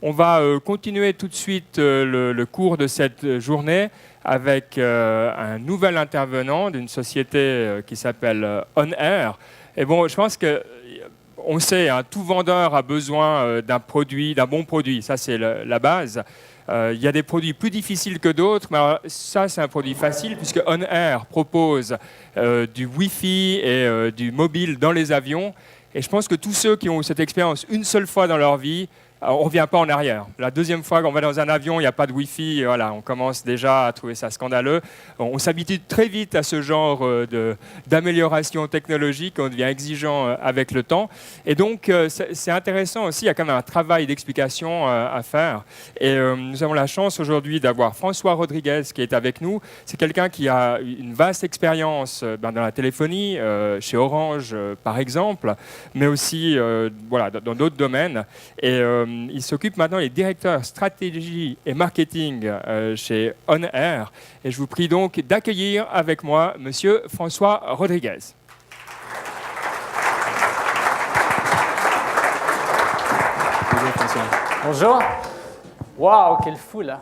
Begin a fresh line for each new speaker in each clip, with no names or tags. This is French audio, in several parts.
On va continuer tout de suite le cours de cette journée avec un nouvel intervenant d'une société qui s'appelle OnAir. Et bon, je pense que on sait, hein, tout vendeur a besoin d'un produit, d'un bon produit. Ça, c'est la base. Il y a des produits plus difficiles que d'autres, mais alors, ça, c'est un produit facile puisque OnAir propose du Wi-Fi et du mobile dans les avions. Et je pense que tous ceux qui ont eu cette expérience une seule fois dans leur vie, on ne revient pas en arrière. La deuxième fois qu'on va dans un avion, il n'y a pas de Wi-Fi, voilà, on commence déjà à trouver ça scandaleux. On s'habitue très vite à ce genre d'amélioration technologique, on devient exigeant avec le temps. Et donc, c'est intéressant aussi, il y a quand même un travail d'explication à faire. Et nous avons la chance aujourd'hui d'avoir François Rodriguez qui est avec nous. C'est quelqu'un qui a une vaste expérience dans la téléphonie, chez Orange par exemple, mais aussi voilà, dans d'autres domaines. Et il s'occupe maintenant des directeurs stratégie et marketing chez OnAir. Et je vous prie donc d'accueillir avec moi Monsieur François Rodriguez.
Bonjour François. Bonjour. Wow, quelle foule.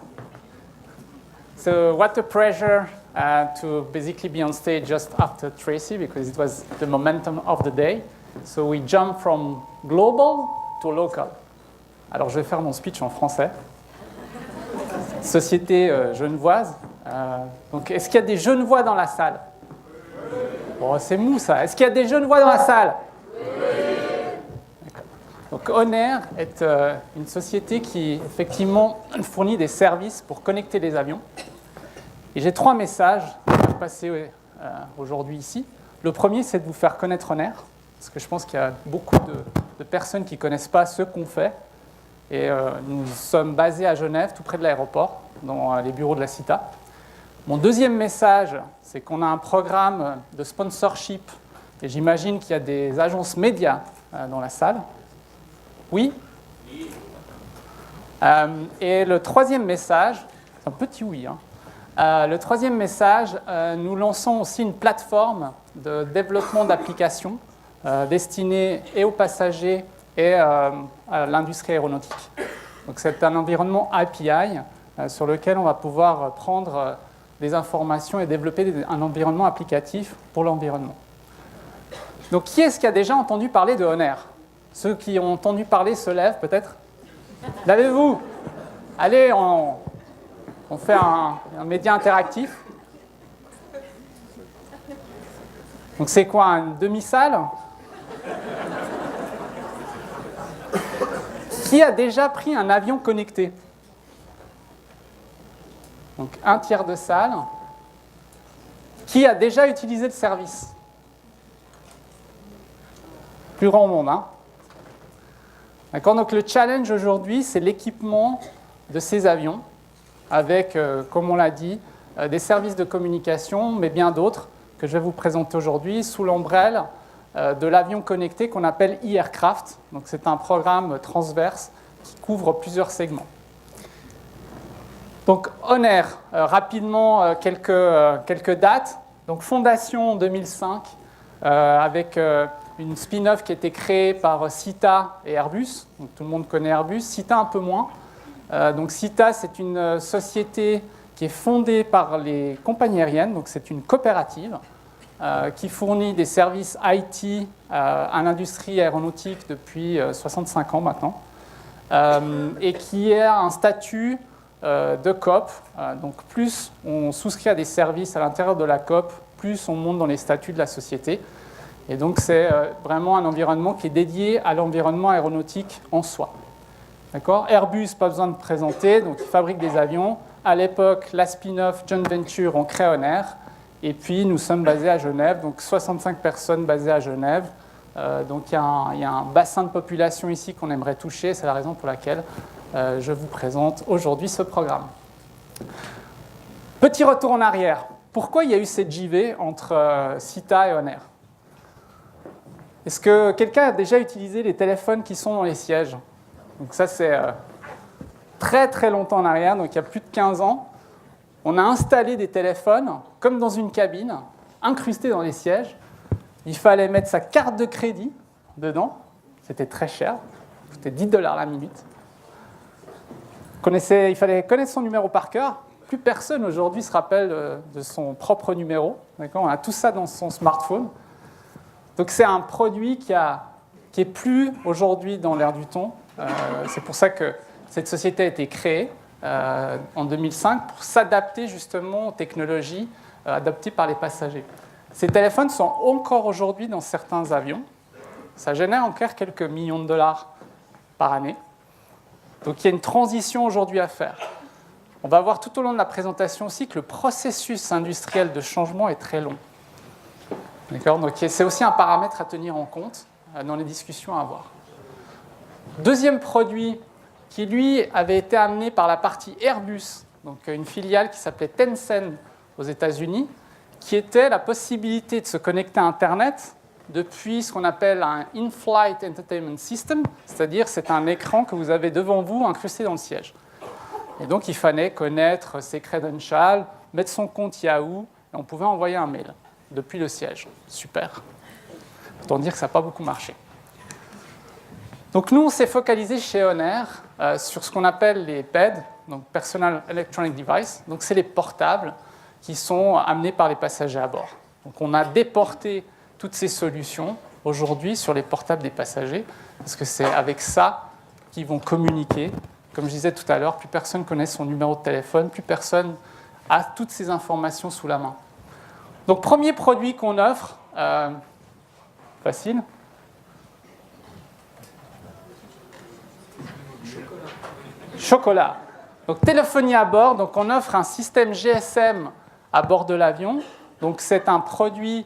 So what a pleasure to basically be on stage just after Tracy because it was the momentum of the day. So we jump from global to local. Alors, je vais faire mon speech en français. Société genevoise. Donc, est-ce qu'il y a des Genevois dans la salle? Bon, c'est mou, ça. Est-ce qu'il y a des Genevois dans la salle? Donc, OnAir est une société qui, effectivement, fournit des services pour connecter les avions. Et j'ai 3 messages à vous passer aujourd'hui ici. Le premier, c'est de vous faire connaître OnAir, parce que je pense qu'il y a beaucoup de personnes qui ne connaissent pas ce qu'on fait. Et nous sommes basés à Genève, tout près de l'aéroport, dans les bureaux de la CITA. Mon deuxième message, c'est qu'on a un programme de sponsorship. Et j'imagine qu'il y a des agences médias dans la salle. Oui? Et le troisième message, c'est un petit oui. Hein. Le troisième message, nous lançons aussi une plateforme de développement d'applications destinée et aux passagers et à l'industrie aéronautique. Donc c'est un environnement API sur lequel on va pouvoir prendre des informations et développer un environnement applicatif pour l'environnement. Donc qui est-ce qui a déjà entendu parler de OnAir? Ceux qui ont entendu parler se lèvent peut-être? L'avez-vous? Allez, on fait un média interactif. Donc c'est quoi, une demi-salle? Qui a déjà pris un avion connecté? Donc, un tiers de salle. Qui a déjà utilisé le service? Plus grand monde, hein? D'accord, donc le challenge aujourd'hui, c'est l'équipement de ces avions avec, comme on l'a dit, des services de communication, mais bien d'autres que je vais vous présenter aujourd'hui sous l'ombrelle de l'avion connecté qu'on appelle e-Aircraft. Donc, c'est un programme transverse qui couvre plusieurs segments. Donc, OnAir, rapidement, quelques dates. Donc, fondation en 2005, avec une spin-off qui a été créée par CITA et Airbus. Donc, tout le monde connaît Airbus, CITA un peu moins. Donc, CITA, c'est une société qui est fondée par les compagnies aériennes. Donc, c'est une coopérative qui fournit des services IT à l'industrie aéronautique depuis 65 ans maintenant, et qui a un statut de COP. Donc plus on souscrit à des services à l'intérieur de la COP, plus on monte dans les statuts de la société. Et donc c'est vraiment un environnement qui est dédié à l'environnement aéronautique en soi. D'accord ? Airbus, pas besoin de présenter, donc ils fabriquent des avions. À l'époque, la spin-off joint venture, on crée OnAir. Et puis, nous sommes basés à Genève, donc 65 personnes basées à Genève. Donc, il y a un bassin de population ici qu'on aimerait toucher. C'est la raison pour laquelle je vous présente aujourd'hui ce programme. Petit retour en arrière. Pourquoi il y a eu cette JV entre Sita et Onair? Est-ce que quelqu'un a déjà utilisé les téléphones qui sont dans les sièges? Donc ça, c'est très très longtemps en arrière, donc il y a plus de 15 ans. On a installé des téléphones, comme dans une cabine, incrustés dans les sièges. Il fallait mettre sa carte de crédit dedans. C'était très cher. C'était $10 la minute. Il fallait connaître son numéro par cœur. Plus personne aujourd'hui se rappelle de son propre numéro. D'accord ? On a tout ça dans son smartphone. Donc c'est un produit qui est plus aujourd'hui dans l'air du temps. C'est pour ça que cette société a été créée en 2005 pour s'adapter justement aux technologies adoptées par les passagers. Ces téléphones sont encore aujourd'hui dans certains avions. Ça génère encore quelques millions de dollars par année. Donc il y a une transition aujourd'hui à faire. On va voir tout au long de la présentation aussi que le processus industriel de changement est très long. D'accord ? Donc c'est aussi un paramètre à tenir en compte dans les discussions à avoir. Deuxième produit qui, lui, avait été amené par la partie Airbus, donc une filiale qui s'appelait Tencent aux États-Unis, qui était la possibilité de se connecter à Internet depuis ce qu'on appelle un In-Flight Entertainment System, c'est-à-dire c'est un écran que vous avez devant vous incrusté dans le siège. Et donc il fallait connaître ses credentials, mettre son compte Yahoo, et on pouvait envoyer un mail depuis le siège. Super. Autant dire que ça n'a pas beaucoup marché. Donc nous, on s'est focalisé chez Onair sur ce qu'on appelle les PED, donc Personal Electronic Device. Donc c'est les portables qui sont amenés par les passagers à bord. Donc on a déporté toutes ces solutions aujourd'hui sur les portables des passagers, parce que c'est avec ça qu'ils vont communiquer. Comme je disais tout à l'heure, plus personne connaît son numéro de téléphone, plus personne a toutes ces informations sous la main. Donc premier produit qu'on offre, facile. Chocolat. Donc téléphonie à bord, donc on offre un système GSM à bord de l'avion. Donc c'est un produit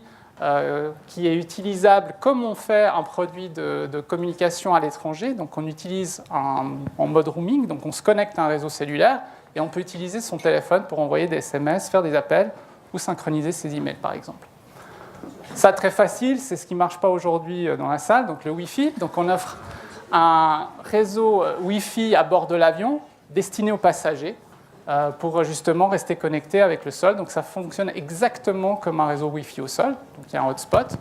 qui est utilisable comme on fait un produit de communication à l'étranger. Donc on utilise en mode roaming, donc on se connecte à un réseau cellulaire et on peut utiliser son téléphone pour envoyer des SMS, faire des appels ou synchroniser ses emails par exemple. Ça très facile, c'est ce qui ne marche pas aujourd'hui dans la salle, donc le Wi-Fi. Donc on offre un réseau Wi-Fi à bord de l'avion destiné aux passagers pour justement rester connecté avec le sol. Donc ça fonctionne exactement comme un réseau Wi-Fi au sol. Donc il y a un hotspot.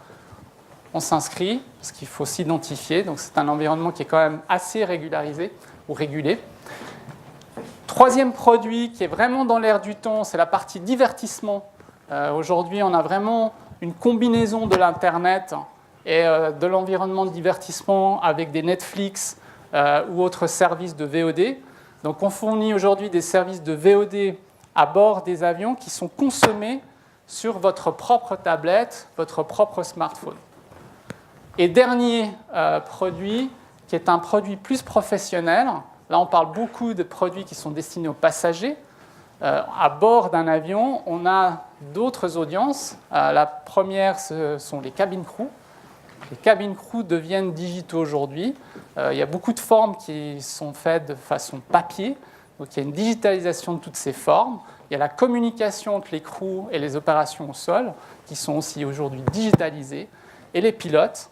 On s'inscrit parce qu'il faut s'identifier. Donc c'est un environnement qui est quand même assez régularisé ou régulé. Troisième produit qui est vraiment dans l'air du temps, c'est la partie divertissement. Aujourd'hui, on a vraiment une combinaison de l'Internet et de l'environnement de divertissement avec des Netflix ou autres services de VOD. Donc on fournit aujourd'hui des services de VOD à bord des avions qui sont consommés sur votre propre tablette, votre propre smartphone. Et dernier produit, qui est un produit plus professionnel, là on parle beaucoup de produits qui sont destinés aux passagers. À bord d'un avion, on a d'autres audiences. La première, ce sont les cabin crew. Les cabin crew deviennent digitaux aujourd'hui. Il y a beaucoup de formes qui sont faites de façon papier. Donc il y a une digitalisation de toutes ces formes. Il y a la communication entre les crews et les opérations au sol qui sont aussi aujourd'hui digitalisées. Et les pilotes.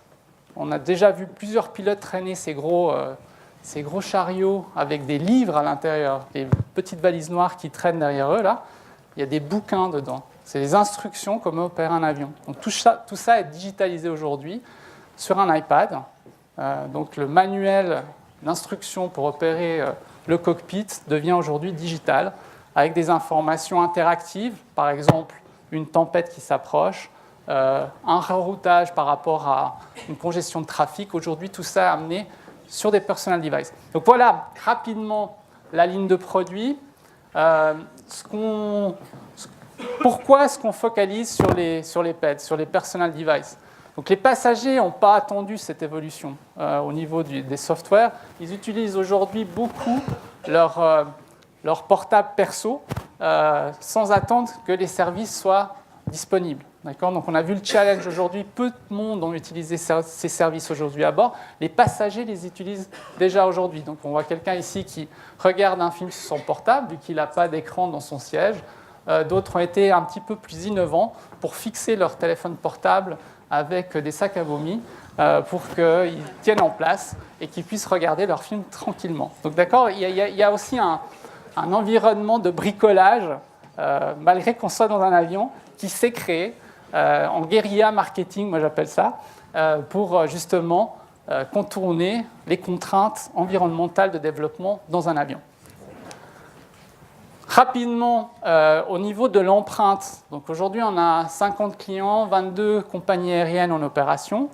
On a déjà vu plusieurs pilotes traîner ces gros chariots avec des livres à l'intérieur, des petites valises noires qui traînent derrière eux. Là, il y a des bouquins dedans. C'est les instructions comment opérer un avion. Donc tout ça est digitalisé aujourd'hui sur un iPad. Donc le manuel d'instruction pour opérer le cockpit devient aujourd'hui digital avec des informations interactives, par exemple une tempête qui s'approche, un reroutage par rapport à une congestion de trafic. Aujourd'hui, tout ça est amené sur des personal devices. Donc voilà rapidement la ligne de produits. Pourquoi est-ce qu'on focalise sur les PED, sur les personal devices? Donc les passagers n'ont pas attendu cette évolution au niveau des softwares. Ils utilisent aujourd'hui beaucoup leur portable perso sans attendre que les services soient disponibles. D'accord ? Donc on a vu le challenge aujourd'hui. Peu de monde ont utilisé ces services aujourd'hui à bord. Les passagers les utilisent déjà aujourd'hui. Donc on voit quelqu'un ici qui regarde un film sur son portable, vu qu'il n'a pas d'écran dans son siège. d'autres ont été un petit peu plus innovants pour fixer leur téléphone portable avec des sacs à vomi pour qu'ils tiennent en place et qu'ils puissent regarder leurs films tranquillement. Donc d'accord, il y a aussi un environnement de bricolage, malgré qu'on soit dans un avion, qui s'est créé en guérilla marketing, moi j'appelle ça, pour justement contourner les contraintes environnementales de développement dans un avion. Rapidement, au niveau de l'empreinte, donc aujourd'hui on a 50 clients, 22 compagnies aériennes en opération.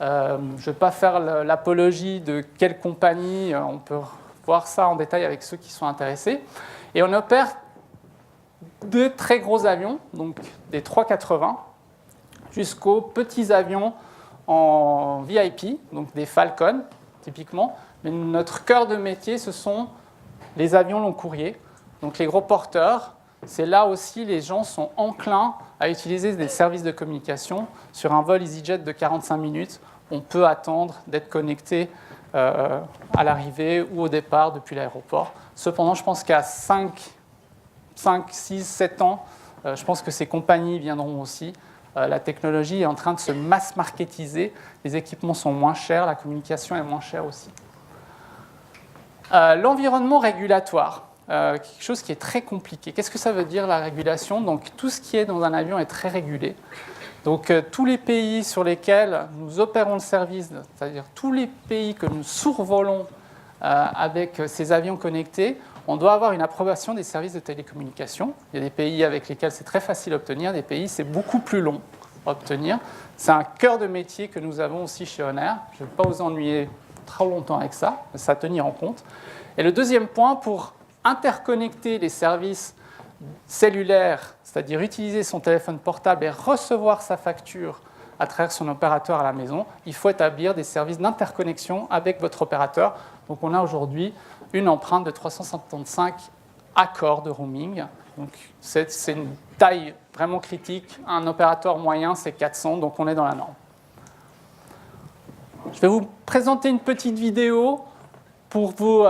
Je ne vais pas faire l'apologie de quelle compagnie, on peut voir ça en détail avec ceux qui sont intéressés. Et on opère de très gros avions, donc des 380, jusqu'aux petits avions en VIP, donc des Falcon typiquement. Mais notre cœur de métier, ce sont les avions long courrier, donc les gros porteurs. C'est là aussi les gens sont enclins à utiliser des services de communication. Sur un vol EasyJet de 45 minutes, on peut attendre d'être connecté à l'arrivée ou au départ depuis l'aéroport. Cependant, je pense qu'à 5, 6, 7 ans, je pense que ces compagnies viendront aussi. La technologie est en train de se mass-marketiser, les équipements sont moins chers, la communication est moins chère aussi. L'environnement régulatoire, quelque chose qui est très compliqué. Qu'est-ce que ça veut dire la régulation? Donc tout ce qui est dans un avion est très régulé. Donc tous les pays sur lesquels nous opérons le service, c'est-à-dire tous les pays que nous survolons avec ces avions connectés, on doit avoir une approbation des services de télécommunication. Il y a des pays avec lesquels c'est très facile à obtenir, des pays c'est beaucoup plus long à obtenir. C'est un cœur de métier que nous avons aussi chez On-Air. Je ne vais pas vous ennuyer trop longtemps avec ça, mais ça à tenir en compte. Et le deuxième point, pour interconnecter les services cellulaires, c'est-à-dire utiliser son téléphone portable et recevoir sa facture à travers son opérateur à la maison, il faut établir des services d'interconnexion avec votre opérateur. Donc on a aujourd'hui une empreinte de 375 accords de roaming. Donc c'est une taille vraiment critique. Un opérateur moyen, c'est 400, donc on est dans la norme. Je vais vous présenter une petite vidéo pour vous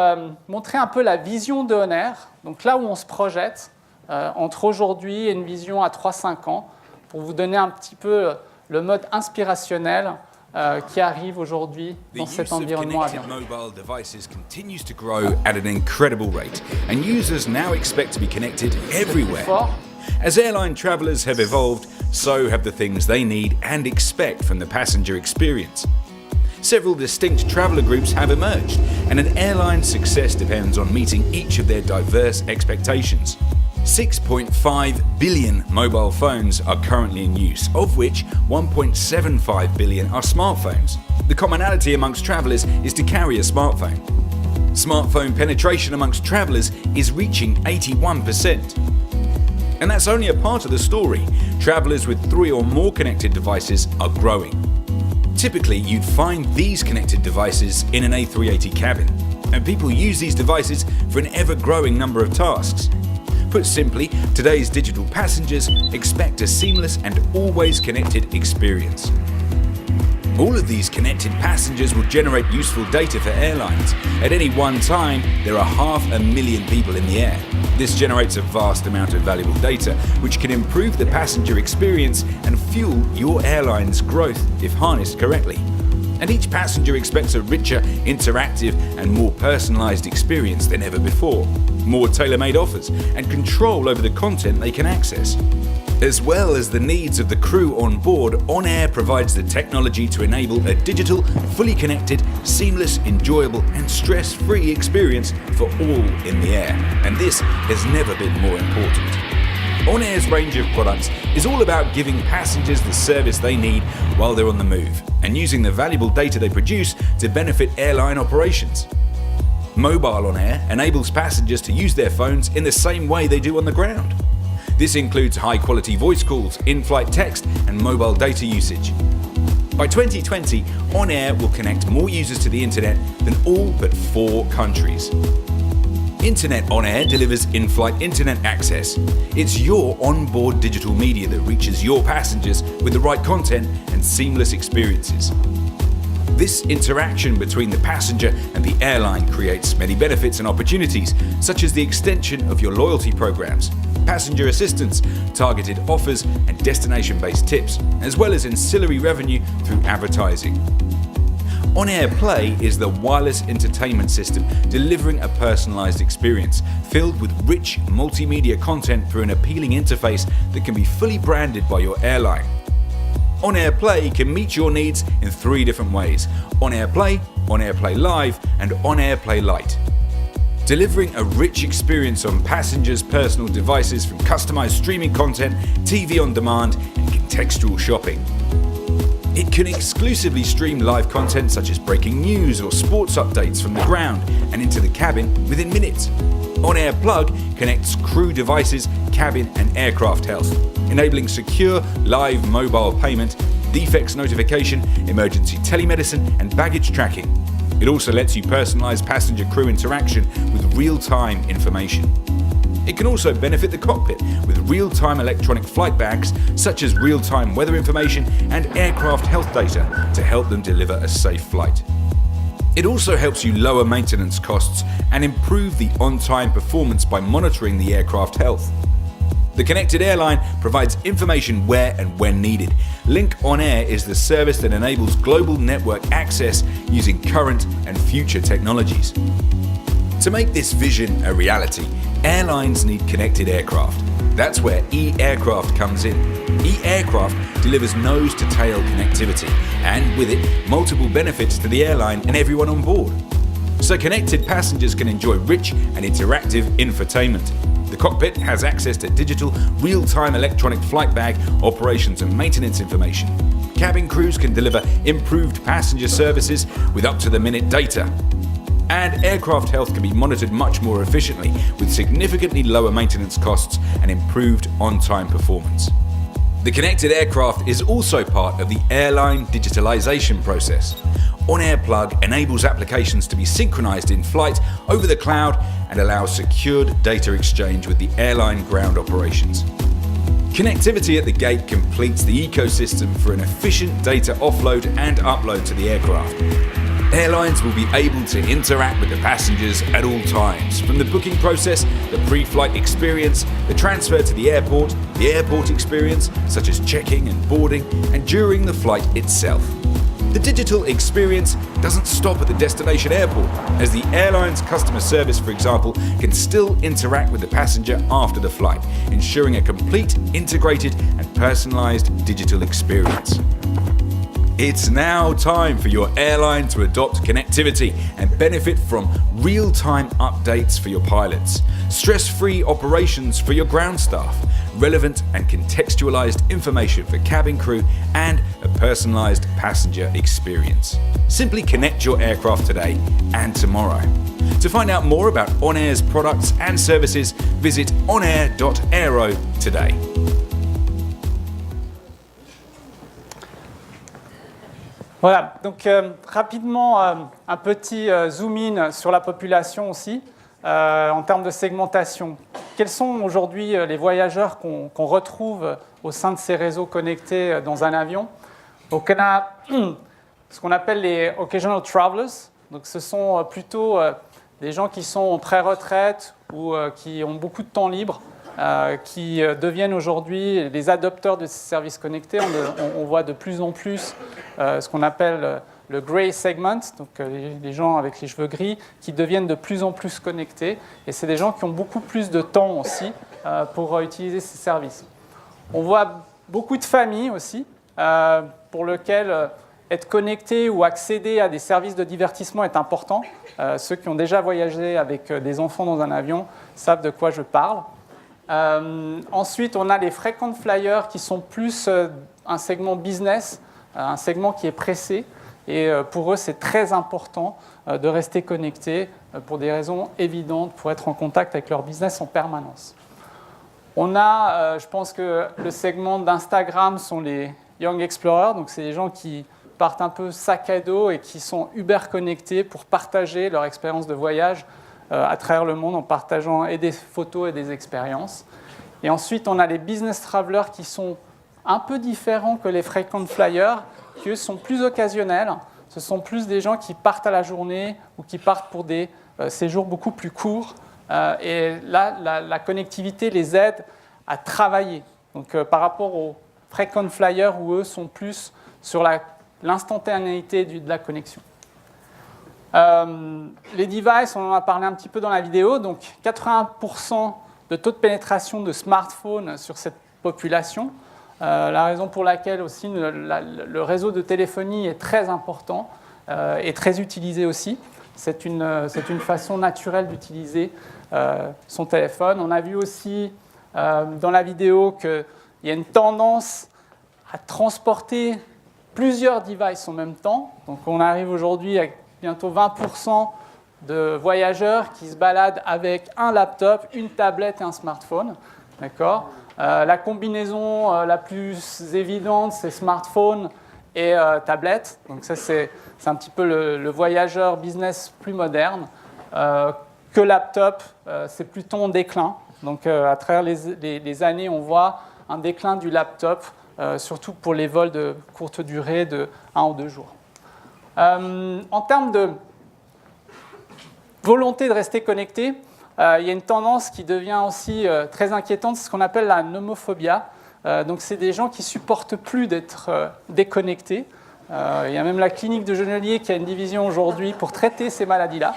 montrer un peu la vision de On-Air. Donc là où on se projette entre aujourd'hui et une vision à 3-5 ans, pour vous donner un petit peu le mode inspirationnel qui arrive aujourd'hui dans cet environnement avion.
Mobile devices continues to grow at an incredible rate, and users now expect to be connected everywhere. As airline travelers have evolved, so have the things they need and expect from the passenger experience. Several distinct traveller groups have emerged, and an airline's success depends on meeting each of their diverse expectations. 6.5 billion mobile phones are currently in use, of which 1.75 billion are smartphones. The commonality amongst travellers is to carry a smartphone. Smartphone penetration amongst travellers is reaching 81%. And that's only a part of the story. Travellers with 3 or more connected devices are growing. Typically, you'd find these connected devices in an A380 cabin, and people use these devices for an ever-growing number of tasks. Put simply, today's digital passengers expect a seamless and always connected experience. All of these connected passengers will generate useful data for airlines. At any one time, there are 500,000 people in the air. This generates a vast amount of valuable data, which can improve the passenger experience and fuel your airline's growth if harnessed correctly. And each passenger expects a richer, interactive and more personalised experience than ever before. More tailor-made offers and control over the content they can access. As well as the needs of the crew on board, On-Air provides the technology to enable a digital, fully connected, seamless, enjoyable and stress-free experience for all in the air. And this has never been more important. On-Air's range of products is all about giving passengers the service they need while they're on the move, and using the valuable data they produce to benefit airline operations. Mobile On-Air enables passengers to use their phones in the same way they do on the ground. This includes high-quality voice calls, in-flight text, and mobile data usage. By 2020, On-Air will connect more users to the internet than all but 4 countries. Internet On-Air delivers in-flight internet access. It's your onboard digital media that reaches your passengers with the right content and seamless experiences. This interaction between the passenger and the airline creates many benefits and opportunities, such as the extension of your loyalty programs, passenger assistance, targeted offers and destination-based tips, as well as ancillary revenue through advertising. On-Air Play is the wireless entertainment system delivering a personalized experience filled with rich multimedia content through an appealing interface that can be fully branded by your airline. On-Air Play can meet your needs in 3 different ways: On-Air Play Live, and On-Air Play Lite. Delivering a rich experience on passengers' personal devices from customized streaming content, TV on demand, and contextual shopping. It can exclusively stream live content such as breaking news or sports updates from the ground and into the cabin within minutes. On-Air Plug connects crew devices, cabin and aircraft health, enabling secure live mobile payment, defects notification, emergency telemedicine and baggage tracking. It also lets you personalize passenger-crew interaction with real-time information. It can also benefit the cockpit with real-time electronic flight bags such as real-time weather information and aircraft health data to help them deliver a safe flight. It also helps you lower maintenance costs and improve the on-time performance by monitoring the aircraft health. The connected airline provides information where and when needed. Link On Air is the service that enables global network access using current and future technologies. To make this vision a reality, airlines need connected aircraft. That's where eAircraft comes in. eAircraft delivers nose-to-tail connectivity, and with it, multiple benefits to the airline and everyone on board. So connected passengers can enjoy rich and interactive infotainment. The cockpit has access to digital, real-time electronic flight bag, operations and maintenance information. Cabin crews can deliver improved passenger services with up-to-the-minute data. And aircraft health can be monitored much more efficiently with significantly lower maintenance costs and improved on-time performance. The connected aircraft is also part of the airline digitalization process. On-Air Plug enables applications to be synchronized in flight over the cloud and allows secured data exchange with the airline ground operations. Connectivity at the gate completes the ecosystem for an efficient data offload and upload to the aircraft. Airlines will be able to interact with the passengers at all times, from the booking process, the pre-flight experience, the transfer to the airport experience, such as checking and boarding, and during the flight itself. The digital experience doesn't stop at the destination airport, as the airline's customer service, for example, can still interact with the passenger after the flight, ensuring a complete, integrated, and personalized digital experience. It's now time for your airline to adopt connectivity and benefit from real-time updates for your pilots, stress-free operations for your ground staff, relevant and contextualized information for cabin crew, and a personalized passenger experience. Simply connect your aircraft today and tomorrow. To find out more about On Air's products and services, visit onair.aero today.
Voilà, donc rapidement, un petit zoom in sur la population aussi, en termes de segmentation. Quels sont aujourd'hui les voyageurs qu'on retrouve au sein de ces réseaux connectés dans un avion? Donc on a ce qu'on appelle les occasional travelers, donc ce sont plutôt des gens qui sont en pré-retraite ou qui ont beaucoup de temps libre, qui deviennent aujourd'hui les adopteurs de ces services connectés. On voit de plus en plus ce qu'on appelle le grey segment, donc les gens avec les cheveux gris, qui deviennent de plus en plus connectés. Et c'est des gens qui ont beaucoup plus de temps aussi pour utiliser ces services. On voit beaucoup de familles aussi, pour lesquelles être connecté ou accéder à des services de divertissement est important. Ceux qui ont déjà voyagé avec des enfants dans un avion savent de quoi je parle. Ensuite, on a les frequent flyers qui sont plus un segment business, un segment qui est pressé. Et pour eux, c'est très important de rester connecté pour des raisons évidentes, pour être en contact avec leur business en permanence. On a, je pense que le segment d'Instagram sont les Young Explorers, donc c'est des gens qui partent un peu sac à dos et qui sont hyper connectés pour partager leur expérience de voyage à travers le monde en partageant et des photos et des expériences. Et ensuite, on a les business travelers qui sont un peu différents que les frequent flyers, qui eux sont plus occasionnels, ce sont plus des gens qui partent à la journée ou qui partent pour des séjours beaucoup plus courts. Et là, la connectivité les aide à travailler. Donc, par rapport aux frequent flyers, où eux sont plus sur l'instantanéité de la connexion. Les devices, on en a parlé un petit peu dans la vidéo. Donc, 81% de taux de pénétration de smartphones sur cette population. La raison pour laquelle aussi le réseau de téléphonie est très important et très utilisé aussi. C'est une façon naturelle d'utiliser son téléphone. On a vu aussi dans la vidéo qu'il y a une tendance à transporter plusieurs devices en même temps. Donc on arrive aujourd'hui à bientôt 20% de voyageurs qui se baladent avec un laptop, une tablette et un smartphone. D'accord ? La combinaison la plus évidente, c'est smartphone et tablette. Donc ça, c'est un petit peu le voyageur business plus moderne. Que laptop, c'est plutôt en déclin. Donc à travers les années, on voit un déclin du laptop, surtout pour les vols de courte durée de 1 ou 2 jours. En termes de volonté de rester connecté, il y a une tendance qui devient aussi très inquiétante, c'est ce qu'on appelle la nomophobia. Donc c'est des gens qui ne supportent plus d'être déconnectés. Il y a même la clinique de Genelier qui a une division aujourd'hui pour traiter ces maladies-là.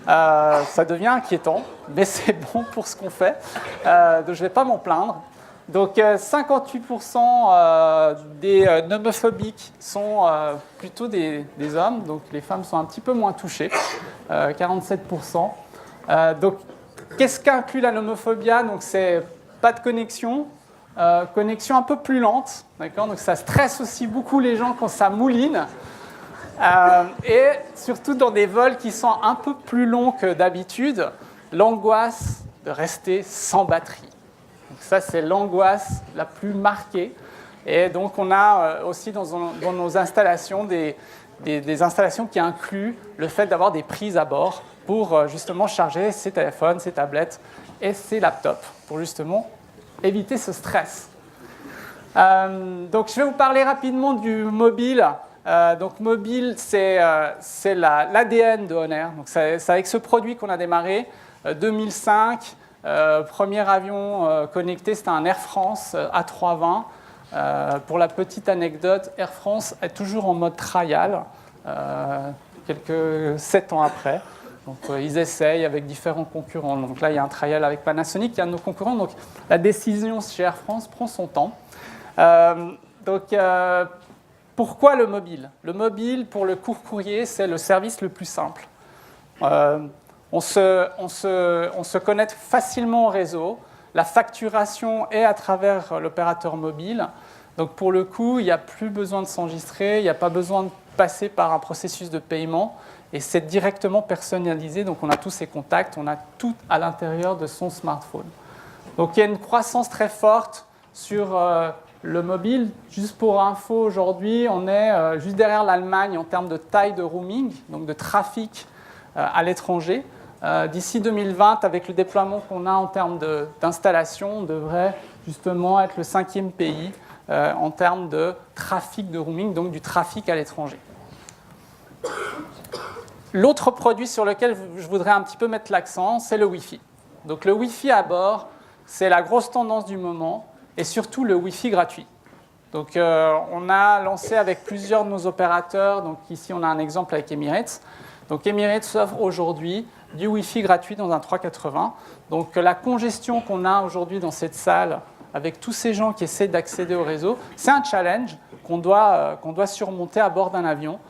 Ça devient inquiétant, mais c'est bon pour ce qu'on fait. Donc je ne vais pas m'en plaindre. Donc 58% des nomophobiques sont plutôt des hommes, donc les femmes sont un petit peu moins touchées, 47%. Donc qu'est-ce qu'inclut la nomophobia? Donc c'est pas de connexion, connexion un peu plus lente, d'accord? Donc ça stresse aussi beaucoup les gens quand ça mouline. Et surtout dans des vols qui sont un peu plus longs que d'habitude, l'angoisse de rester sans batterie. Donc ça, c'est l'angoisse la plus marquée. Et donc, on a aussi dans nos installations des installations qui incluent le fait d'avoir des prises à bord pour justement charger ses téléphones, ses tablettes et ses laptops, pour justement éviter ce stress. Donc, je vais vous parler rapidement du mobile. Donc mobile, c'est l'ADN de Honair. Donc c'est avec ce produit qu'on a démarré. 2005, premier avion connecté, c'était un Air France A320. Pour la petite anecdote, Air France est toujours en mode trial, quelques 7 ans après. Donc ils essayent avec différents concurrents. Donc là, il y a un trial avec Panasonic, il y a nos concurrents. Donc la décision chez Air France prend son temps. Pourquoi le mobile? Le mobile, pour le court courrier, c'est le service le plus simple. On se connecte facilement au réseau. La facturation est à travers l'opérateur mobile. Donc pour le coup, il n'y a plus besoin de s'enregistrer, il n'y a pas besoin de passer par un processus de paiement. Et c'est directement personnalisé. Donc on a tous ses contacts, on a tout à l'intérieur de son smartphone. Donc il y a une croissance très forte sur le mobile. Juste pour info, aujourd'hui, on est juste derrière l'Allemagne en termes de taille de roaming, donc de trafic à l'étranger. D'ici 2020, avec le déploiement qu'on a en termes d'installation, on devrait justement être le 5e pays en termes de trafic de roaming, donc du trafic à l'étranger. L'autre produit sur lequel je voudrais un petit peu mettre l'accent, c'est le Wi-Fi. Donc le Wi-Fi à bord, c'est la grosse tendance du moment. Et surtout le Wi-Fi gratuit. Donc, on a lancé avec plusieurs de nos opérateurs. Donc, ici, on a un exemple avec Emirates. Donc, Emirates offre aujourd'hui du Wi-Fi gratuit dans un 380. Donc, la congestion qu'on a aujourd'hui dans cette salle, avec tous ces gens qui essaient d'accéder au réseau, c'est un challenge qu'on doit surmonter à bord d'un avion.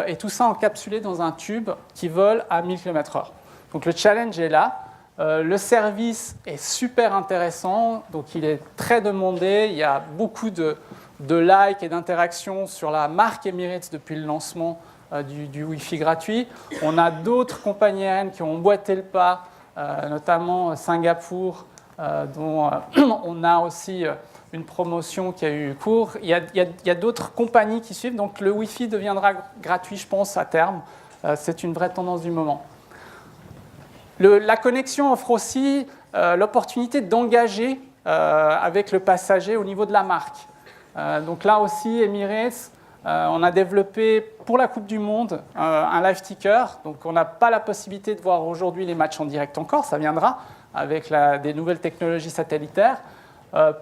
Et tout ça encapsulé dans un tube qui vole à 1000 km/h. Donc, le challenge est là. Le service est super intéressant, donc il est très demandé. Il y a beaucoup de likes et d'interactions sur la marque Emirates depuis le lancement du Wi-Fi gratuit. On a d'autres compagnies aériennes qui ont emboîté le pas, notamment Singapour, dont on a aussi une promotion qui a eu cours. Il y a d'autres compagnies qui suivent, donc le Wi-Fi deviendra gratuit, je pense, à terme. C'est une vraie tendance du moment. La connexion offre aussi l'opportunité d'engager avec le passager au niveau de la marque. Donc là aussi, Emirates on a développé pour la Coupe du Monde un live ticker. Donc on n'a pas la possibilité de voir aujourd'hui les matchs en direct encore, ça viendra avec des nouvelles technologies satellitaires.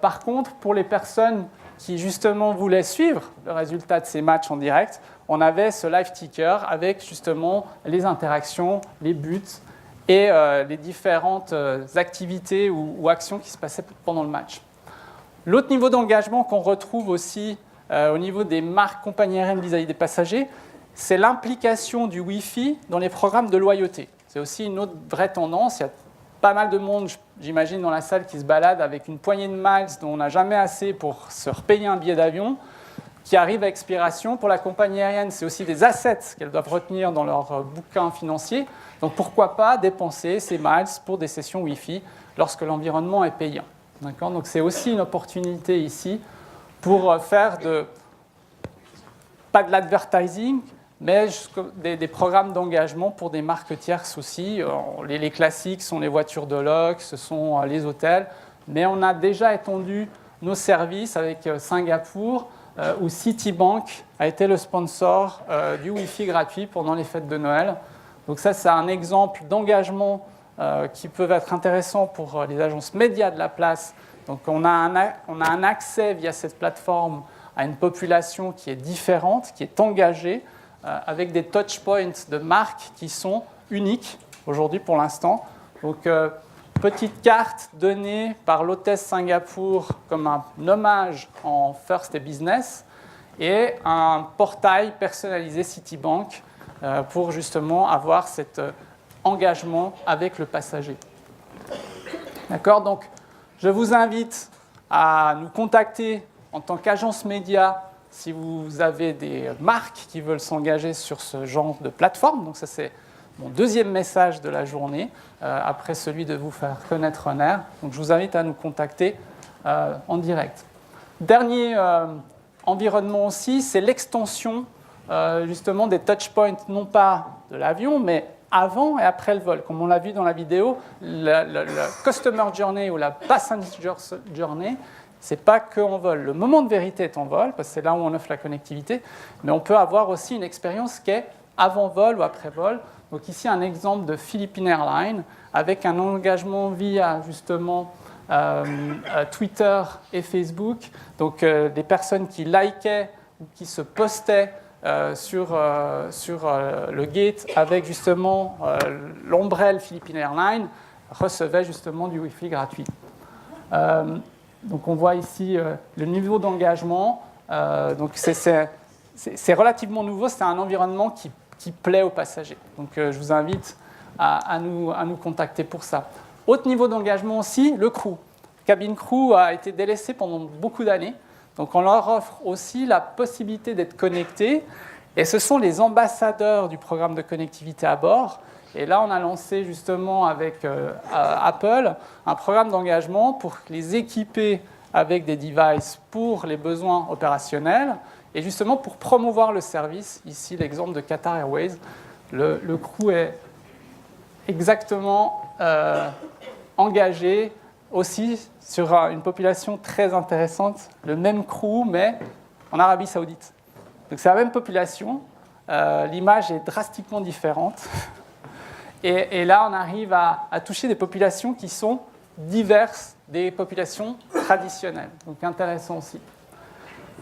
Par contre, pour les personnes qui justement voulaient suivre le résultat de ces matchs en direct, on avait ce live ticker avec justement les interactions, les buts et les différentes activités ou actions qui se passaient pendant le match. L'autre niveau d'engagement qu'on retrouve aussi au niveau des marques compagnies aériennes vis-à-vis des passagers, c'est l'implication du Wi-Fi dans les programmes de loyauté. C'est aussi une autre vraie tendance. Il y a pas mal de monde, j'imagine, dans la salle qui se balade avec une poignée de miles dont on n'a jamais assez pour se repayer un billet d'avion qui arrive à expiration. Pour la compagnie aérienne, c'est aussi des assets qu'elles doivent retenir dans leur bouquin financier. Donc pourquoi pas dépenser ces miles pour des sessions Wi-Fi lorsque l'environnement est payant. D'accord ? Donc c'est aussi une opportunité ici pour faire pas de l'advertising, mais des programmes d'engagement pour des marques tierces aussi. Les classiques sont les voitures de luxe, ce sont les hôtels, mais on a déjà étendu nos services avec Singapour, où Citibank a été le sponsor du Wi-Fi gratuit pendant les fêtes de Noël. Donc ça, c'est un exemple d'engagement qui peut être intéressant pour les agences médias de la place. Donc on a un accès via cette plateforme à une population qui est différente, qui est engagée, avec des touchpoints de marques qui sont uniques aujourd'hui pour l'instant. Donc, petite carte donnée par l'hôtesse Singapour comme un hommage en First et Business et un portail personnalisé Citibank pour justement avoir cet engagement avec le passager. D'accord ? Donc, je vous invite à nous contacter en tant qu'agence média si vous avez des marques qui veulent s'engager sur ce genre de plateforme. Donc ça, c'est mon deuxième message de la journée, après celui de vous faire connaître Onair. Donc je vous invite à nous contacter en direct. Dernier environnement aussi, c'est l'extension justement des touchpoints, non pas de l'avion, mais avant et après le vol. Comme on l'a vu dans la vidéo, le Customer Journey ou la Passenger Journey, ce n'est pas qu'en vol. Le moment de vérité est en vol, parce que c'est là où on offre la connectivité, mais on peut avoir aussi une expérience qui est avant vol ou après vol. Donc ici, un exemple de Philippine Airlines, avec un engagement via justement Twitter et Facebook. Donc des personnes qui likaient ou qui se postaient sur le gate avec justement l'ombrelle Philippine Airlines recevaient justement du Wi-Fi gratuit. Donc on voit ici le niveau d'engagement. Donc c'est relativement nouveau, c'est un environnement qui plaît aux passagers. Donc je vous invite à nous contacter pour ça. Autre niveau d'engagement aussi, le crew. Cabin crew a été délaissé pendant beaucoup d'années. Donc on leur offre aussi la possibilité d'être connectés. Et ce sont les ambassadeurs du programme de connectivité à bord. Et là, on a lancé justement avec Apple un programme d'engagement pour les équiper avec des devices pour les besoins opérationnels et justement pour promouvoir le service. Ici, l'exemple de Qatar Airways. Le crew est exactement engagé aussi sur une population très intéressante, le même crew, mais en Arabie Saoudite. Donc c'est la même population, l'image est drastiquement différente. Et là, on arrive à toucher des populations qui sont diverses des populations traditionnelles. Donc intéressant aussi.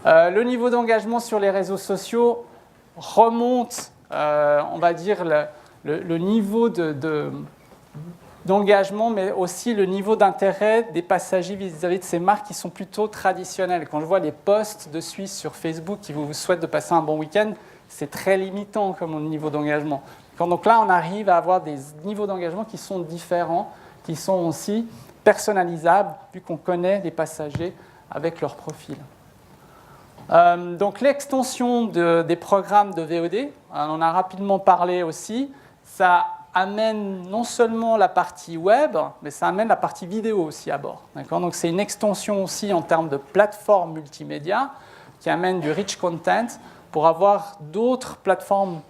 Le niveau d'engagement sur les réseaux sociaux remonte, on va dire, le niveau d'engagement, mais aussi le niveau d'intérêt des passagers vis-à-vis de ces marques qui sont plutôt traditionnelles. Quand je vois les posts de Suisse sur Facebook qui vous souhaitent de passer un bon week-end, c'est très limitant comme niveau d'engagement. Donc là, on arrive à avoir des niveaux d'engagement qui sont différents, qui sont aussi personnalisables, vu qu'on connaît les passagers avec leur profil. Donc l'extension des programmes de VOD, on en a rapidement parlé aussi, ça amène non seulement la partie web, mais ça amène la partie vidéo aussi à bord. Donc c'est une extension aussi en termes de plateforme multimédia qui amène du rich content pour avoir d'autres plateformes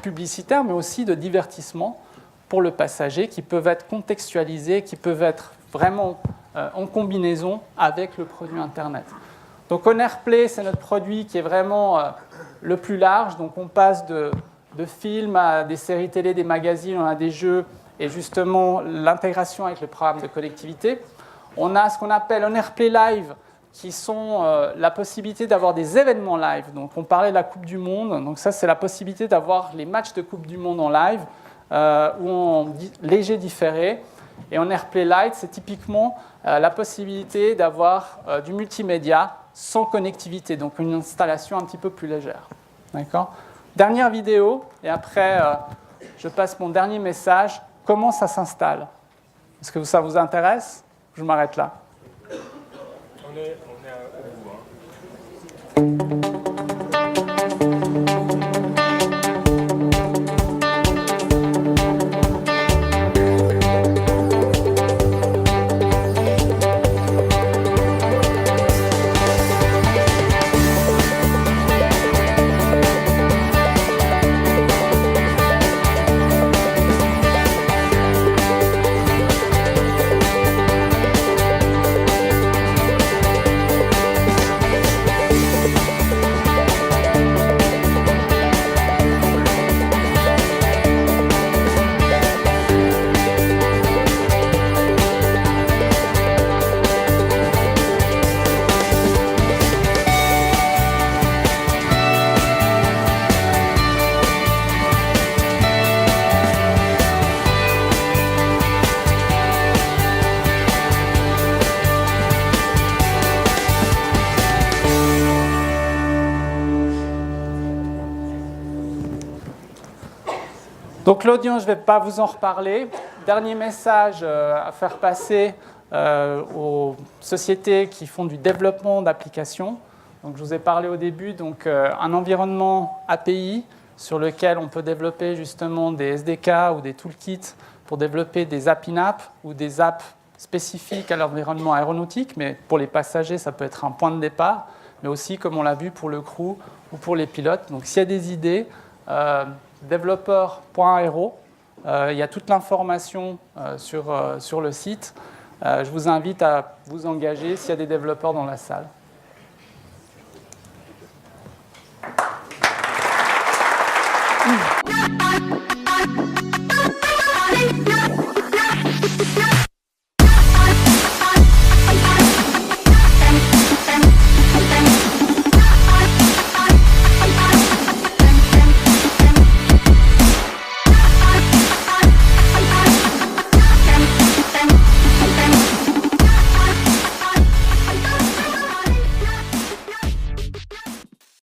publicitaires, mais aussi de divertissement pour le passager qui peuvent être contextualisés, qui peuvent être vraiment en combinaison avec le produit Internet. Donc OnAirPlay, c'est notre produit qui est vraiment le plus large. Donc on passe de films à des séries télé, des magazines, on a des jeux et justement l'intégration avec le programme de connectivité. On a ce qu'on appelle On Airplay Live, qui sont la possibilité d'avoir des événements live. Donc on parlait de la Coupe du Monde, donc ça c'est la possibilité d'avoir les matchs de Coupe du Monde en live ou en léger différé. Et On Airplay Lite, c'est typiquement la possibilité d'avoir du multimédia sans connectivité, donc une installation un petit peu plus légère. D'accord ? Dernière vidéo, et après je passe mon dernier message. Comment ça s'installe ? Est-ce que ça vous intéresse ? Je m'arrête là.
On est au bout.
Donc l'audience, je ne vais pas vous en reparler. Dernier message à faire passer aux sociétés qui font du développement d'applications. Donc je vous ai parlé au début, donc un environnement API sur lequel on peut développer justement des SDK ou des toolkits pour développer des apps in-app ou des apps spécifiques à l'environnement aéronautique, mais pour les passagers, ça peut être un point de départ, mais aussi, comme on l'a vu, pour le crew ou pour les pilotes. Donc s'il y a des idées, développeur.aero, il y a toute l'information sur le site. Je vous invite à vous engager s'il y a des développeurs dans la salle.